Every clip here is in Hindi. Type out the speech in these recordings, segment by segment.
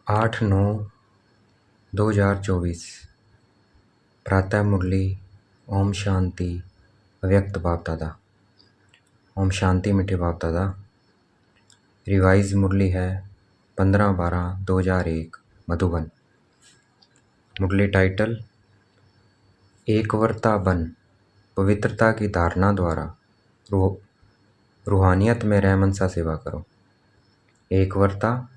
8/9/2024 प्रातः मुरली। ओम शांति। अव्यक्त बाप दादा। ओम शांति मीठे बाप दादा। रिवाइज मुरली है 15/12/2001 मधुबन। मुरली टाइटल एकवरता बन, पवित्रता की धारणा द्वारा रूहानियत में रहमनसा सेवा करो। एकवरता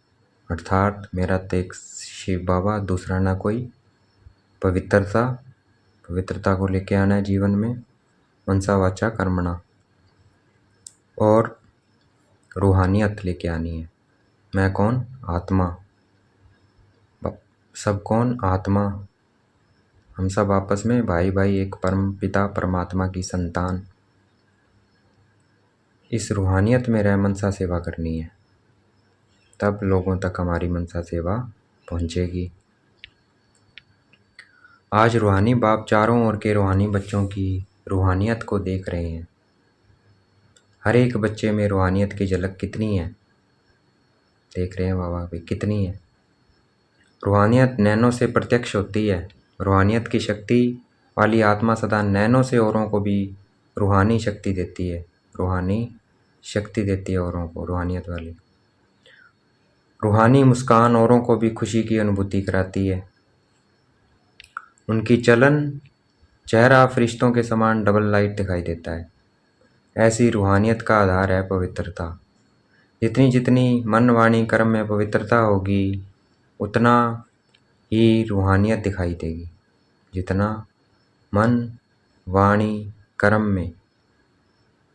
अर्थात मेरा तो एक शिव बाबा, दूसरा ना कोई। पवित्रता को लेके आना है जीवन में, मनसा वाचा कर्मणा, और रूहानियत लेके आनी है। मैं कौन? आत्मा। सब कौन? आत्मा। हम सब आपस में भाई भाई, एक परम पिता परमात्मा की संतान। इस रूहानियत में रह मनसा सेवा करनी है, तब लोगों तक हमारी मनसा सेवा पहुंचेगी। आज रूहानी बाप चारों ओर के रूहानी बच्चों की रूहानियत को देख रहे हैं। हर एक बच्चे में रूहानियत की झलक कितनी है देख रहे हैं बाबा भाई, कितनी है। रूहानियत नैनो से प्रत्यक्ष होती है। रूहानियत की शक्ति वाली आत्मा सदा नैनो से औरों को भी रूहानी शक्ति देती है। रूहानी शक्ति देती है औरों को, रूहानियत वाली। रूहानी मुस्कान औरों को भी खुशी की अनुभूति कराती है। उनकी चलन चेहरा फरिश्तों के समान डबल लाइट दिखाई देता है। ऐसी रूहानियत का आधार है पवित्रता। जितनी जितनी मन वाणी कर्म में पवित्रता होगी, उतना ही रूहानियत दिखाई देगी। जितना मन वाणी कर्म में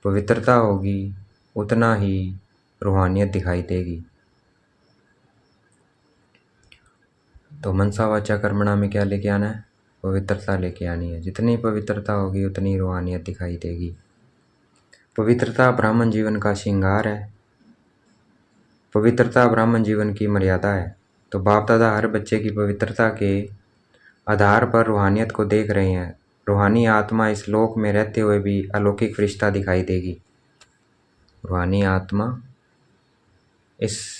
पवित्रता होगी, उतना ही रूहानियत दिखाई देगी। तो मनसा वाचा कर्मणा में क्या लेके आना है? पवित्रता लेके आनी है। जितनी पवित्रता होगी उतनी रूहानियत दिखाई देगी। पवित्रता ब्राह्मण जीवन का श्रृंगार है। पवित्रता ब्राह्मण जीवन की मर्यादा है। तो बाप दादा हर बच्चे की पवित्रता के आधार पर रूहानियत को देख रहे हैं। रूहानी आत्मा इस लोक में रहते हुए भी अलौकिक फरिश्ता दिखाई देगी। रूहानी आत्मा इस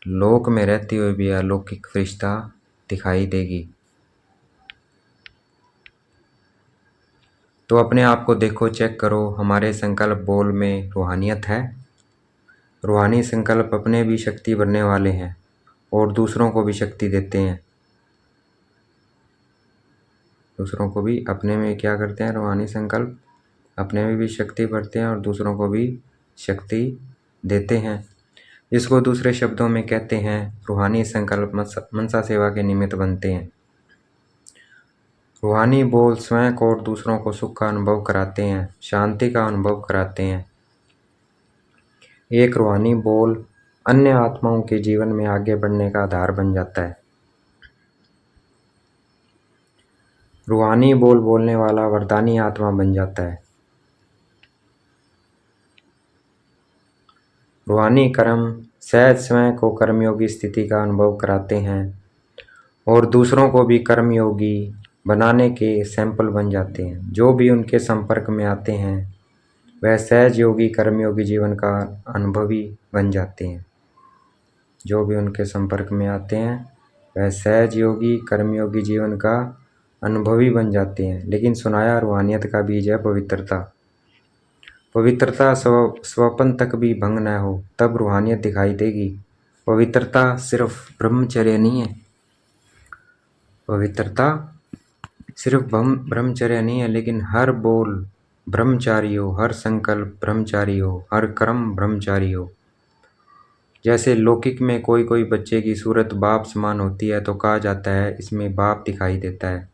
लोक में रहते हुए भी अलौकिक फरिश्ता दिखाई देगी। तो अपने आप को देखो, चेक करो, हमारे संकल्प बोल में रूहानियत है? रूहानी संकल्प अपने भी शक्ति भरने वाले हैं और दूसरों को भी शक्ति देते हैं। दूसरों को भी अपने में क्या करते हैं? रूहानी संकल्प अपने में भी शक्ति भरते हैं और दूसरों को भी शक्ति देते हैं। जिसको दूसरे शब्दों में कहते हैं रूहानी संकल्प मनसा सेवा के निमित्त बनते हैं। रूहानी बोल स्वयं को और दूसरों को सुख का अनुभव कराते हैं, शांति का अनुभव कराते हैं। एक रूहानी बोल अन्य आत्माओं के जीवन में आगे बढ़ने का आधार बन जाता है। रूहानी बोल बोलने वाला वरदानी आत्मा बन जाता है। रूहानी कर्म सहज स्वयं को कर्मयोगी स्थिति का अनुभव कराते हैं और दूसरों को भी कर्मयोगी बनाने के सैंपल बन जाते हैं। जो भी उनके संपर्क में आते हैं वह सहज योगी कर्मयोगी जीवन का अनुभवी बन जाते हैं। जो भी उनके संपर्क में आते हैं वह सहज योगी कर्मयोगी जीवन का अनुभवी बन जाते हैं। लेकिन सुनाया रूहानियत का बीज है पवित्रता। पवित्रता स्वपन तक भी भंग न हो, तब रूहानियत दिखाई देगी। पवित्रता सिर्फ ब्रह्मचर्य नहीं है। पवित्रता सिर्फ ब्रह्मचर्य नहीं है, लेकिन हर बोल ब्रह्मचारी हो, हर संकल्प ब्रह्मचारी हो, हर कर्म ब्रह्मचारी हो। जैसे लौकिक में कोई कोई बच्चे की सूरत बाप समान होती है तो कहा जाता है इसमें बाप दिखाई देता है।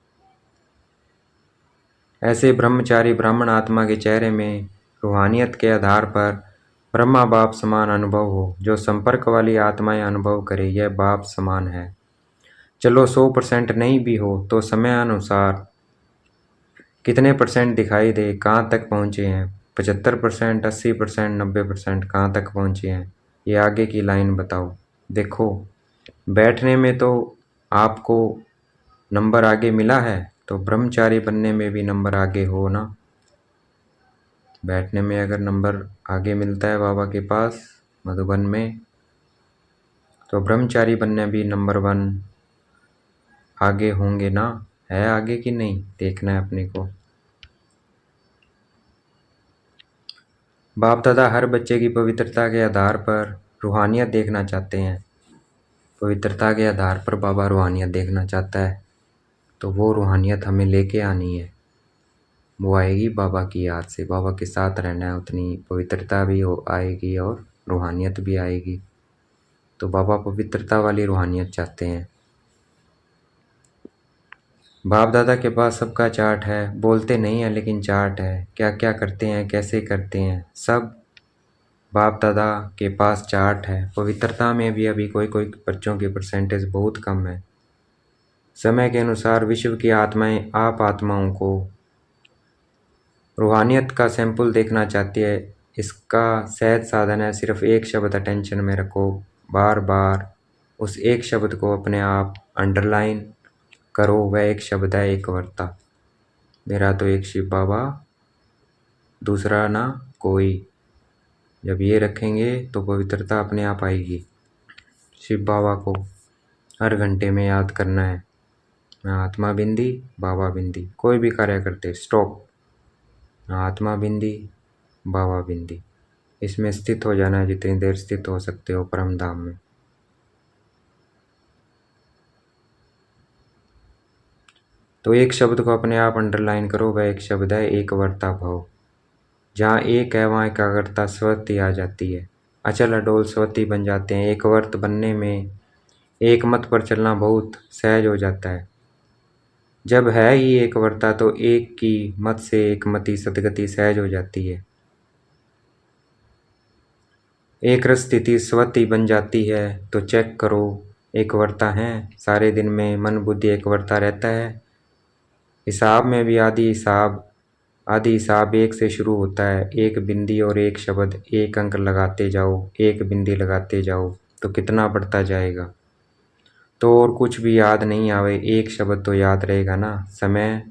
ऐसे ब्रह्मचारी ब्राह्मण आत्मा के चेहरे में रूहानियत के आधार पर ब्रह्मा बाप समान अनुभव हो। जो संपर्क वाली आत्माएं अनुभव करे यह बाप समान है। चलो 100% नहीं भी हो तो समय अनुसार कितने परसेंट दिखाई दे, कहाँ तक पहुँचे हैं? 75%, 80%, 90% कहाँ तक पहुँचे हैं? ये आगे की लाइन बताओ। देखो, बैठने में तो आपको नंबर आगे मिला है, तो ब्रह्मचारी बनने में भी नंबर आगे हो ना। बैठने में अगर नंबर आगे मिलता है बाबा के पास मधुबन में, तो ब्रह्मचारी बनने भी नंबर 1 आगे होंगे ना? है आगे कि नहीं, देखना है अपने को। बाप दादा हर बच्चे की पवित्रता के आधार पर रूहानियत देखना चाहते हैं। पवित्रता के आधार पर बाबा रूहानियत देखना चाहता है, तो वो रूहानियत हमें लेके आनी है। वो आएगी बाबा की याद से, बाबा के साथ रहना है, उतनी पवित्रता भी आएगी और रूहानियत भी आएगी। तो बाबा पवित्रता वाली रूहानियत चाहते हैं। बाप दादा के पास सबका चार्ट है, बोलते नहीं है लेकिन चार्ट है, क्या क्या करते हैं, कैसे करते हैं, सब बाप दादा के पास चार्ट है। पवित्रता में भी अभी कोई कोई बच्चों की परसेंटेज बहुत कम है। समय के अनुसार विश्व की आत्माएं आप आत्माओं को रूहानियत का सैंपल देखना चाहती है। इसका सहज साधन है, सिर्फ एक शब्द अटेंशन में रखो, बार बार उस एक शब्द को अपने आप अंडरलाइन करो। वह एक शब्द है एक वर्ता। मेरा तो एक शिव बाबा, दूसरा ना कोई। जब ये रखेंगे तो पवित्रता अपने आप आएगी। शिव बाबा को हर घंटे में याद करना है। मैं आत्मा बिंदी बाबा बिंदी, कोई भी कार्य करते स्टॉप। आत्मा बिंदी बाबा बिंदी, इसमें स्थित हो जाना है जितनी देर स्थित हो सकते हो परम धाम में। तो एक शब्द को अपने आप अंडरलाइन करो, वह एक शब्द है एक वर्ता भव। जहाँ एक है वहाँ एकाग्रता स्वती आ जाती है, अचल अडोल स्वती बन जाते हैं। एक वर्त बनने में एक मत पर चलना बहुत सहज हो जाता है। जब है ही एक वर्ता तो एक की मत से एक मति सदगति सहज हो जाती है। एक रस स्थिति स्वती बन जाती है। तो चेक करो, एक वर्ता है, सारे दिन में मन बुद्धि एक वर्ता रहता है। हिसाब में भी आदि हिसाब एक से शुरू होता है। एक बिंदी और एक शब्द, एक अंक लगाते जाओ, एक बिंदी लगाते जाओ तो कितना बढ़ता जाएगा। तो और कुछ भी याद नहीं आवे, एक शब्द तो याद रहेगा ना। समय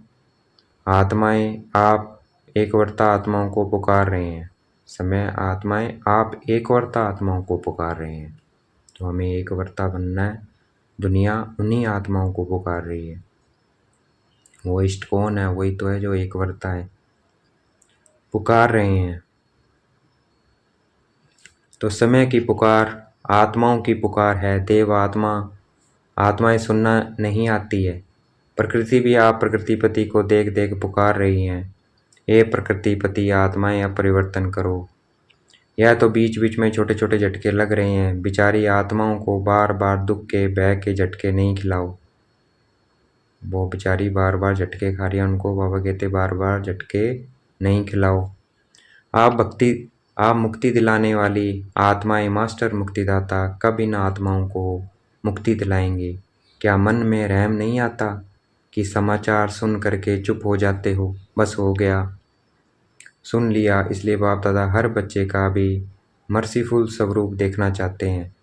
आत्माएं आप एकवर्ता आत्माओं को पुकार रहे हैं। समय आत्माएं आप एकवर्ता आत्माओं को पुकार रहे हैं। तो हमें एकवर्ता बनना है। दुनिया उन्हीं आत्माओं को पुकार रही है। वो इष्ट कौन है? वही तो है जो एकवर्ता है, पुकार रहे हैं। तो समय की पुकार आत्माओं की पुकार है। देव आत्माएं सुनना नहीं आती है। प्रकृति भी आप प्रकृतिपति को देख देख पुकार रही हैं, हे प्रकृतिपति आत्माएं अब परिवर्तन करो। यह तो बीच बीच में छोटे छोटे झटके लग रहे हैं। बेचारी आत्माओं को बार बार दुख के भय के झटके नहीं खिलाओ। वो बेचारी बार बार झटके खा रही है, उनको बाबा कहते बार बार झटके नहीं खिलाओ। आप मुक्ति दिलाने वाली आत्माएं मास्टर मुक्तिदाता कब इन आत्माओं को मुक्ति दिलाएंगे? क्या मन में रहम नहीं आता कि समाचार सुन करके चुप हो जाते हो? बस हो गया, सुन लिया। इसलिए बाप दादा हर बच्चे का भी मर्सीफुल स्वरूप देखना चाहते हैं।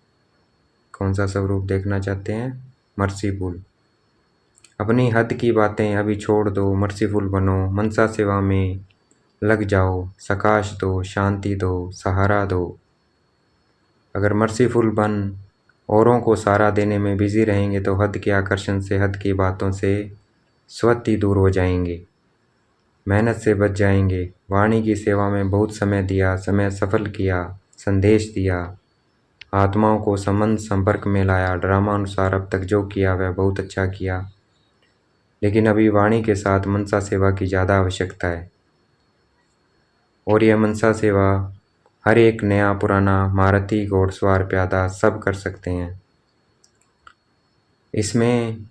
कौन सा स्वरूप देखना चाहते हैं? मर्सीफुल। अपनी हद की बातें अभी छोड़ दो, मर्सीफुल बनो, मनसा सेवा में लग जाओ, सकाश दो, शांति दो, सहारा दो। अगर मर्सीफुल बन औरों को सहारा देने में बिजी रहेंगे तो हद के आकर्षण से, हद की बातों से स्वती दूर हो जाएंगे, मेहनत से बच जाएंगे। वाणी की सेवा में बहुत समय दिया, समय सफल किया, संदेश दिया, आत्माओं को संबंध संपर्क में लाया, ड्रामा अनुसार अब तक जो किया वह बहुत अच्छा किया। लेकिन अभी वाणी के साथ मनसा सेवा की ज़्यादा आवश्यकता है। और यह मनसा सेवा हर एक नया पुराना महारथी घोड़सवार प्यादा सब कर सकते हैं। इसमें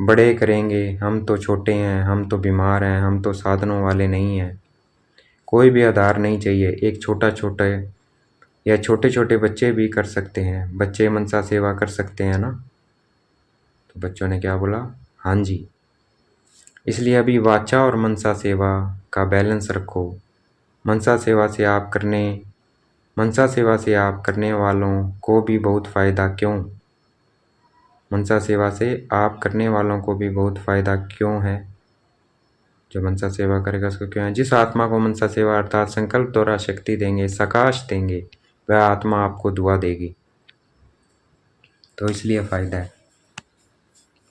बड़े करेंगे, हम तो छोटे हैं, हम तो बीमार हैं, हम तो साधनों वाले नहीं हैं, कोई भी आधार नहीं चाहिए। एक छोटे छोटे बच्चे भी कर सकते हैं। बच्चे मनसा सेवा कर सकते हैं ना? तो बच्चों ने क्या बोला? हाँ जी। इसलिए अभी वाचा और मनसा सेवा का बैलेंस रखो। मनसा सेवा से आप करने वालों को भी बहुत फ़ायदा क्यों? मनसा सेवा से आप करने वालों को भी बहुत फ़ायदा क्यों है? जो मनसा सेवा करेगा उसको क्यों है? जिस आत्मा को मनसा सेवा अर्थात संकल्प द्वारा शक्ति देंगे, सकाश देंगे, वह आत्मा आपको दुआ देगी। तो इसलिए फ़ायदा है।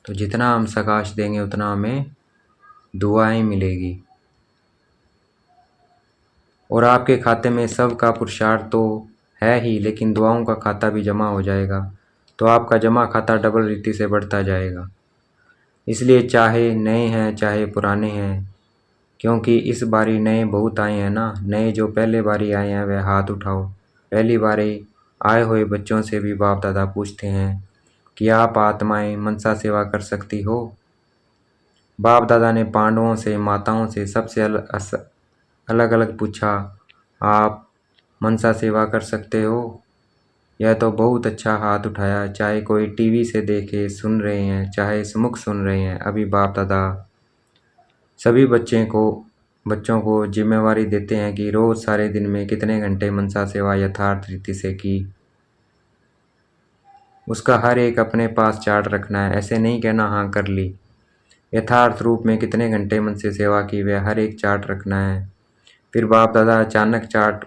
तो जितना हम प्रकाश देंगे उतना हमें दुआएं मिलेगी। और आपके खाते में सबका पुरुषार्थ तो है ही, लेकिन दुआओं का खाता भी जमा हो जाएगा, तो आपका जमा खाता डबल रीति से बढ़ता जाएगा। इसलिए चाहे नए हैं चाहे पुराने हैं, क्योंकि इस बारी नए बहुत आए हैं ना, नए जो पहले बारी आए हैं वह हाथ उठाओ। पहली बारी आए हुए बच्चों से भी बाप दादा पूछते हैं कि आप आत्माएं मनसा सेवा कर सकती हो। बाप दादा ने पांडवों से माताओं से सबसे अलग अलग पूछा, आप मनसा सेवा कर सकते हो? यह तो बहुत अच्छा हाथ उठाया। चाहे कोई टीवी से देखे सुन रहे हैं चाहे सम्मुख सुन रहे हैं, अभी बाप दादा सभी बच्चों को जिम्मेवारी देते हैं कि रोज़ सारे दिन में कितने घंटे मनसा सेवा यथार्थ रीति से की। उसका हर एक अपने पास चार्ट रखना है, ऐसे नहीं कहना हाँ कर ली। यथार्थ रूप में कितने घंटे मन से सेवा की वह हर एक चार्ट रखना है। फिर बाप दादा अचानक चार्ट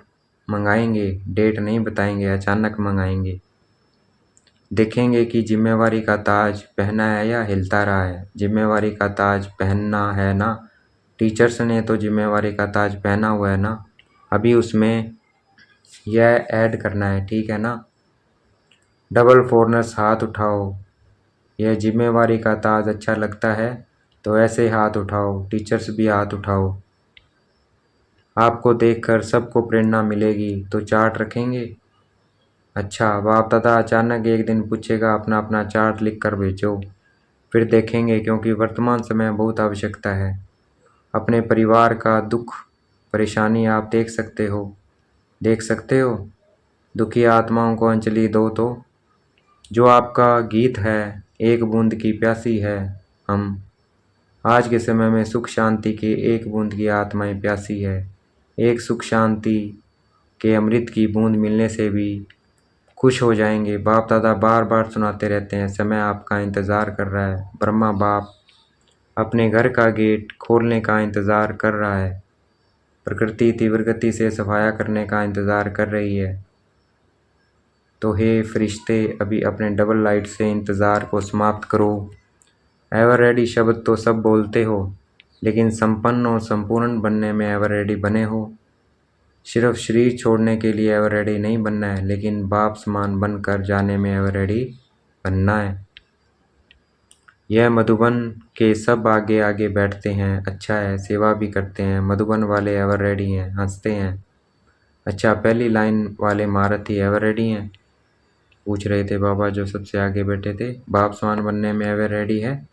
मंगाएंगे, डेट नहीं बताएंगे, अचानक मंगाएंगे। देखेंगे कि जिम्मेवारी का ताज पहना है या हिलता रहा है। जिम्मेवारी का ताज पहनना है ना, टीचर्स ने तो जिम्मेवारी का ताज पहना हुआ है ना, अभी उसमें यह ऐड करना है, ठीक है ना। डबल फोरनर्स हाथ उठाओ। यह जिम्मेवारी का ताज अच्छा लगता है तो ऐसे हाथ उठाओ, टीचर्स भी हाथ उठाओ। आपको देखकर सबको प्रेरणा मिलेगी तो चार्ट रखेंगे। अच्छा, बाप दादा अचानक एक दिन पूछेगा अपना अपना चार्ट लिख कर भेजो, फिर देखेंगे, क्योंकि वर्तमान समय बहुत आवश्यकता है। अपने परिवार का दुख परेशानी आप देख सकते हो। दुखी आत्माओं को अंजलि दो। तो जो आपका गीत है, एक बूंद की प्यासी है हम। आज के समय में सुख शांति की एक बूंद की आत्माएं प्यासी है। एक सुख शांति के अमृत की बूंद मिलने से भी खुश हो जाएंगे। बाप दादा बार बार सुनाते रहते हैं, समय आपका इंतज़ार कर रहा है। ब्रह्मा बाप अपने घर का गेट खोलने का इंतज़ार कर रहा है। प्रकृति तीव्र गति से सफाया करने का इंतज़ार कर रही है। तो हे फरिश्ते, अभी अपने डबल लाइट से इंतज़ार को समाप्त करो। एवर रेडी शब्द तो सब बोलते हो, लेकिन संपन्न और संपूर्ण बनने में एवर रेडी बने हो। सिर्फ शरीर छोड़ने के लिए एवर रेडी नहीं बनना है, लेकिन बाप समान बनकर जाने में एवर रेडी बनना है। यह मधुबन के सब आगे आगे बैठते हैं, अच्छा है, सेवा भी करते हैं। मधुबन वाले एवर रेडी हैं, हंसते हैं। अच्छा, पहली लाइन वाले महारथी एवर रेडी हैं? पूछ रहे थे बाबा जो सबसे आगे बैठे थे। बाप समान बनने में एवर रेडी है?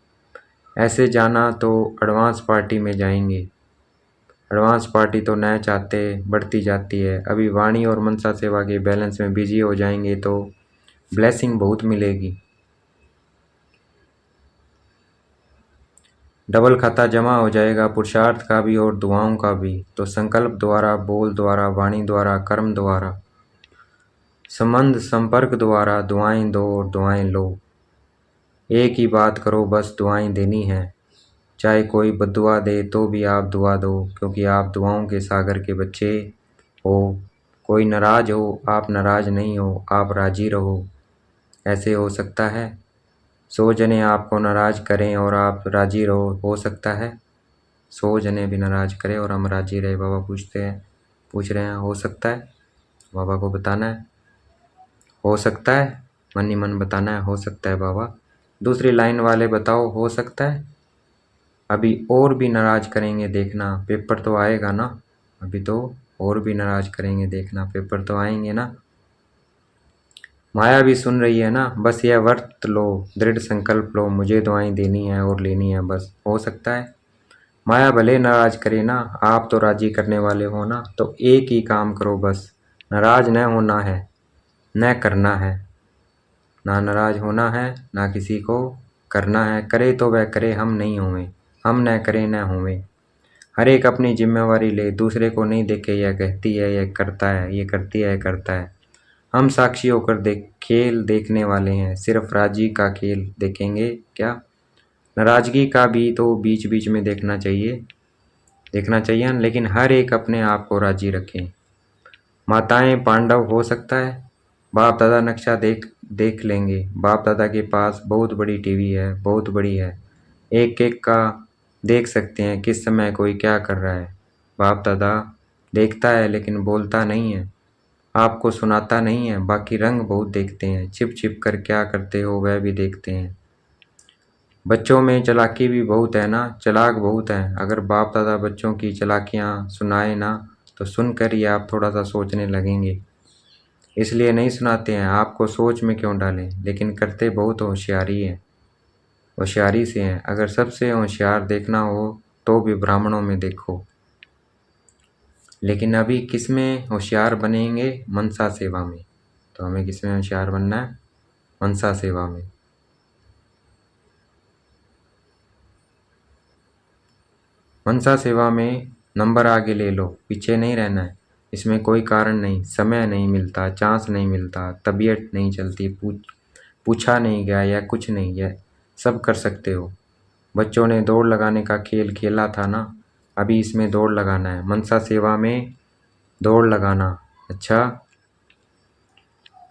ऐसे जाना तो एडवांस पार्टी में जाएंगे। एडवांस पार्टी तो नए चाहते बढ़ती जाती है। अभी वाणी और मनसा सेवा के बैलेंस में बिजी हो जाएंगे तो ब्लेसिंग बहुत मिलेगी। डबल खाता जमा हो जाएगा, पुरुषार्थ का भी और दुआओं का भी। तो संकल्प द्वारा, बोल द्वारा, वाणी द्वारा, कर्म द्वारा, संबंध संपर्क द्वारा दुआएं दो और दुआएं लो। एक ही बात करो, बस दुआएं देनी है। चाहे कोई बद्दुआ दे तो भी आप दुआ दो, क्योंकि आप दुआओं के सागर के बच्चे हो। कोई नाराज हो, आप नाराज नहीं हो, आप राजी रहो। ऐसे हो सकता है? 100 जने आपको नाराज करें और आप राजी रहो, हो सकता है? 100 जने भी नाराज करें और हम राजी रहे। बाबा पूछ रहे हैं, हो सकता है? बाबा को बताना है, हो सकता है। मन ही मन बताना है, हो सकता है बाबा। दूसरी लाइन वाले बताओ, हो सकता है? अभी और भी नाराज करेंगे, देखना, पेपर तो आएगा ना। अभी तो और भी नाराज करेंगे, देखना, पेपर तो आएंगे ना। माया भी सुन रही है ना। बस यह वर्त लो, दृढ़ संकल्प लो, मुझे दुआएं देनी है और लेनी है, बस। हो सकता है? माया भले नाराज करे ना, आप तो राजी करने वाले हो ना। तो एक ही काम करो, बस नाराज न होना है, न करना है। ना नाराज होना है, ना किसी को करना है। करे तो वह करे, हम नहीं होवे। हम न करें न होवे। हर एक अपनी जिम्मेवारी ले, दूसरे को नहीं देखे। यह कहती है, यह करता है, ये करती है, यह करता है। हम साक्षी होकर खेल देखने वाले हैं। सिर्फ राजी का खेल देखेंगे क्या? नाराजगी का भी तो बीच बीच में देखना चाहिए लेकिन हर एक अपने आप को राजी रखें। माताएं पांडव हो सकता है? बाप दादा नक्शा देख देख लेंगे। बाप दादा के पास बहुत बड़ी टीवी है, बहुत बड़ी है। एक एक का देख सकते हैं किस समय कोई क्या कर रहा है। बाप दादा देखता है लेकिन बोलता नहीं है, आपको सुनाता नहीं है। बाकी रंग बहुत देखते हैं, छिप छिप कर क्या करते हो वह भी देखते हैं। बच्चों में चालाकी भी बहुत है ना, चालाक बहुत हैं। अगर बाप दादा बच्चों की चालाकियाँ सुनाए ना तो सुनकर ही आप थोड़ा सा सोचने लगेंगे। इसलिए नहीं सुनाते हैं, आपको सोच में क्यों डालें, लेकिन करते बहुत होशियारी से हैं। अगर सबसे होशियार देखना हो तो भी ब्राह्मणों में देखो। लेकिन अभी किस में होशियार बनेंगे? मनसा सेवा में। तो हमें किस में होशियार बनना है? मनसा सेवा में। मनसा सेवा में नंबर आगे ले लो, पीछे नहीं रहना है। इसमें कोई कारण नहीं, समय नहीं मिलता, चांस नहीं मिलता, तबीयत नहीं चलती, पूछा नहीं गया या कुछ नहीं, यह सब कर सकते हो। बच्चों ने दौड़ लगाने का खेल खेला था ना, अभी इसमें दौड़ लगाना है। मनसा सेवा में दौड़ लगाना। अच्छा,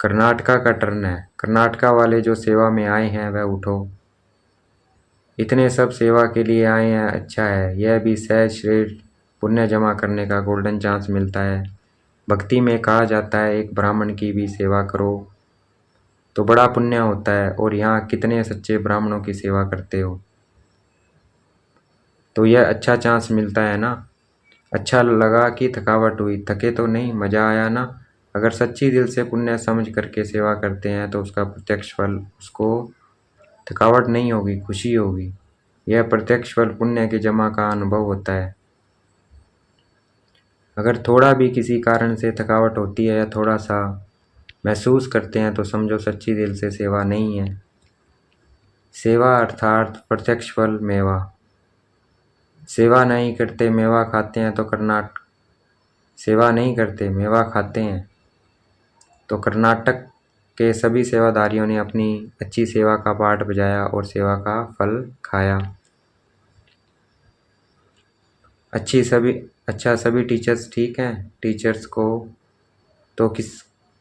कर्नाटका का टर्न है। कर्नाटका वाले जो सेवा में आए हैं वह उठो। इतने सब सेवा के लिए आए हैं, अच्छा है। यह भी सहज श्रेष्ठ पुण्य जमा करने का गोल्डन चांस मिलता है। भक्ति में कहा जाता है एक ब्राह्मण की भी सेवा करो तो बड़ा पुण्य होता है। और यहाँ कितने सच्चे ब्राह्मणों की सेवा करते हो, तो यह अच्छा चांस मिलता है ना। अच्छा लगा कि थकावट हुई? थके तो नहीं, मज़ा आया ना। अगर सच्ची दिल से पुण्य समझ करके सेवा करते हैं तो उसका प्रत्यक्ष फल, उसको थकावट नहीं होगी, खुशी होगी। यह प्रत्यक्ष फल पुण्य के जमा का अनुभव होता है। अगर थोड़ा भी किसी कारण से थकावट होती है या थोड़ा सा महसूस करते हैं तो समझो सच्ची दिल से सेवा नहीं है। सेवा अर्थात प्रत्यक्ष फल मेवा। सेवा नहीं करते मेवा खाते हैं तो सेवा नहीं करते मेवा खाते हैं। तो कर्नाटक के सभी सेवादारियों ने अपनी अच्छी सेवा का पाठ बजाया और सेवा का फल खाया। सभी टीचर्स ठीक हैं। टीचर्स को तो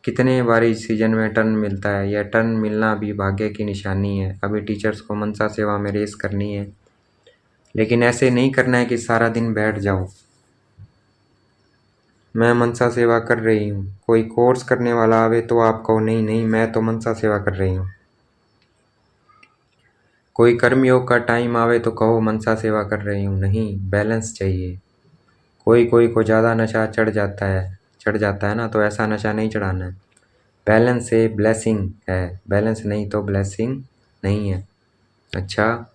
कितने बारी सीजन में टर्न मिलता है, यह टर्न मिलना भी भाग्य की निशानी है। अभी टीचर्स को मनसा सेवा में रेस करनी है, लेकिन ऐसे नहीं करना है कि सारा दिन बैठ जाओ। मैं मनसा सेवा कर रही हूँ, कोई कोर्स करने वाला आवे तो आप कहो नहीं नहीं मैं तो मनसा सेवा कर रही हूँ। कोई कर्मयोग का टाइम आवे तो कहो मनसा सेवा कर रही हूँ। नहीं, बैलेंस चाहिए। कोई कोई को ज़्यादा नशा चढ़ जाता है ना, तो ऐसा नशा नहीं चढ़ाना है। बैलेंस से ब्लेसिंग है, बैलेंस नहीं तो ब्लेसिंग नहीं है। अच्छा,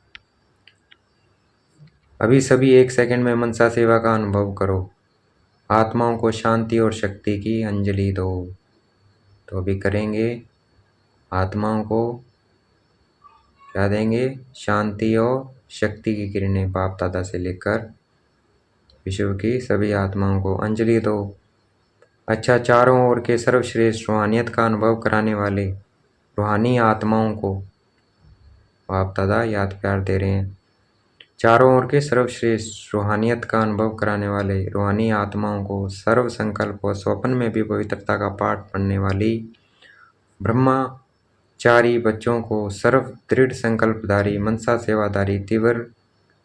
अभी सभी एक सेकंड में मनसा सेवा का अनुभव करो। आत्माओं को शांति और शक्ति की अंजलि दो। तो अभी करेंगे, आत्माओं को क्या देंगे? शांति और शक्ति की किरणें बाप दादा से लेकर विश्व की सभी आत्माओं को अंजलि दो। अच्छा, चारों ओर के सर्वश्रेष्ठ रूहानियत का अनुभव कराने वाले रूहानी आत्माओं को बाप दादा याद प्यार दे रहे हैं। चारों ओर के सर्वश्रेष्ठ रूहानियत का अनुभव कराने वाले रूहानी आत्माओं को, सर्व संकल्प और स्वप्न में भी पवित्रता का पाठ पढ़ने वाली ब्रह्मचारी बच्चों को, सर्व दृढ़ संकल्पधारी मनसा सेवाधारी तीव्र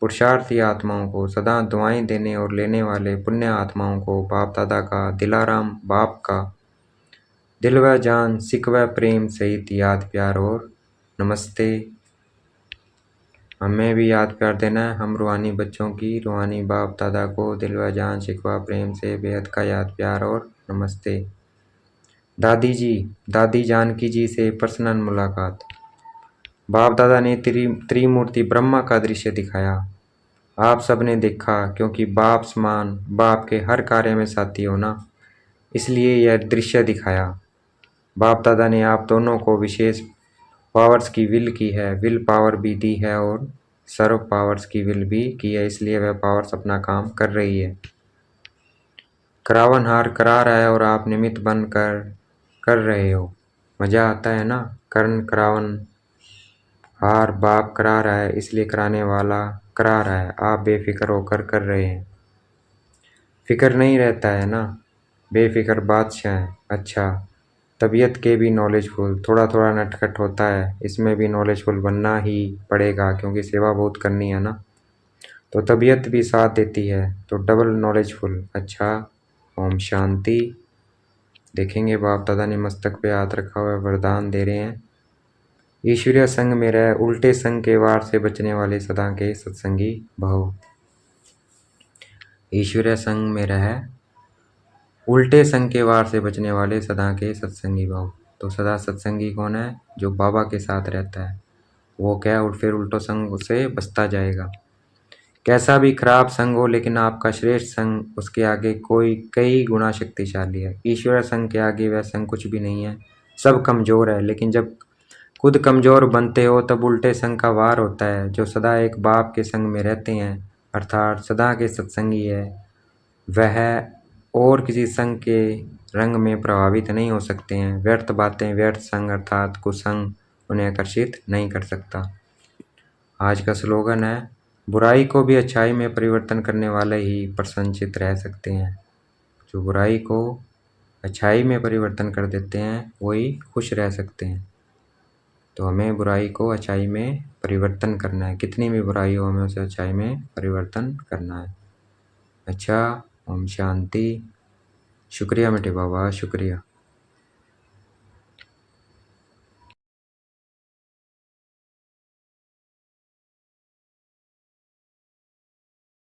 पुरुषार्थी आत्माओं को, सदा दुआएं देने और लेने वाले पुण्य आत्माओं को, बाप दादा का दिलाराम बाप का दिल व जान सिक व प्रेम सहित याद प्यार और नमस्ते। हमें भी याद प्यार देना है। हम रूहानी बच्चों की रूहानी बाप दादा को दिल व जान शिकवा प्रेम से बेहद का याद प्यार और नमस्ते। दादी जानकी जी से पर्सनल मुलाकात। बाप दादा ने त्रिमूर्ति ब्रह्मा का दृश्य दिखाया। आप सब ने देखा, क्योंकि बाप समान बाप के हर कार्य में साथी हो ना, इसलिए यह दृश्य दिखाया। बाप दादा ने आप दोनों को विशेष पावर्स की विल की है, विल पावर भी दी है और सर्व पावर्स की विल भी की है, इसलिए वह पावर्स अपना काम कर रही है। करावन हार करा रहा है और आप निमित्त बनकर कर रहे हो। मज़ा आता है ना। कर्ण करावन हार बाप करा रहा है, इसलिए कराने वाला करा रहा है। आप बेफिक्र होकर कर रहे हैं। फिक्र नहीं रहता है ना, बेफिक्र बादशाह है। अच्छा, तबीयत के भी नॉलेजफुल, थोड़ा थोड़ा नटखट होता है, इसमें भी नॉलेजफुल बनना ही पड़ेगा क्योंकि सेवा बहुत करनी है ना। तो तबीयत भी साथ देती है तो डबल नॉलेजफुल। अच्छा, ओम शांति। देखेंगे बाप दादा ने मस्तक पे हाथ रखा हुआ है, वरदान दे रहे हैं। ईश्वरीय संग में रह, उल्टे संग के वार से बचने वाले सदा के सत्संगी भव। ईश्वरीय संग में रह, उल्टे संग के वार से बचने वाले सदा के सत्संगी भव। तो सदा सत्संगी कौन है? जो बाबा के साथ रहता है, वो क्या और फिर उल्टो संग से बचता जाएगा। कैसा भी खराब संग हो लेकिन आपका श्रेष्ठ संग उसके आगे कोई कई गुना शक्तिशाली है। ईश्वर संग के आगे वह संग कुछ भी नहीं है, सब कमजोर है। लेकिन जब खुद कमजोर बनते हो तब उल्टे संग का वार होता है। जो सदा एक बाप के संग में रहते हैं अर्थात सदा के सत्संगी है, वह और किसी संग के रंग में प्रभावित नहीं हो सकते हैं। व्यर्थ बातें, व्यर्थ संग अर्थात कुसंग उन्हें आकर्षित नहीं कर सकता। आज का स्लोगन है, बुराई को भी अच्छाई में परिवर्तन करने वाले ही प्रसन्नचित्त रह सकते हैं। जो बुराई को अच्छाई में परिवर्तन कर देते हैं वही खुश रह सकते हैं। तो हमें बुराई को अच्छाई में परिवर्तन करना है, कितनी भी बुराई हो हमें उसे अच्छाई में परिवर्तन करना है। अच्छा, ओम शांति। शुक्रिया मीठे बाबा, शुक्रिया।